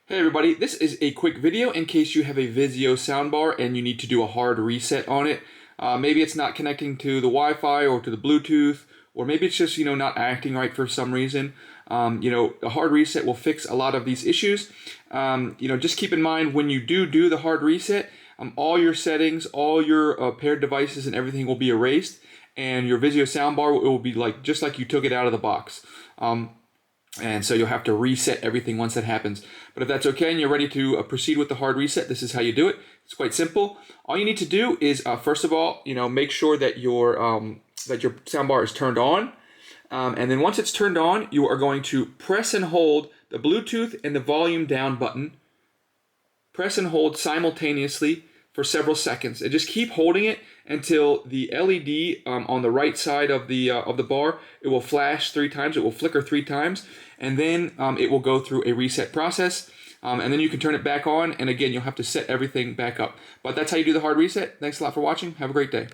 Hey everybody, this is a quick video in case you have a Vizio soundbar and you need to do a hard reset on it. Maybe it's not connecting to the Wi-Fi or to the Bluetooth, or maybe it's just, not acting right for some reason. A hard reset will fix a lot of these issues. Just keep in mind when you do the hard reset, all your settings, all your paired devices and everything will be erased, and your Vizio soundbar will be just like you took it out of the box. And so you'll have to reset everything once that happens. But if that's okay and you're ready to proceed with the hard reset, this is how you do it. It's quite simple. All you need to do is, first of all, make sure that your soundbar is turned on. And then once it's turned on, you are going to press and hold the Bluetooth and the volume down button. Press and hold simultaneously for several seconds, and just keep holding it until the LED on the right side of the bar, it will flash 3 times, it will flicker 3 times, and then it will go through a reset process, and then you can turn it back on, and again, you'll have to set everything back up. But that's how you do the hard reset. Thanks a lot for watching. Have a great day.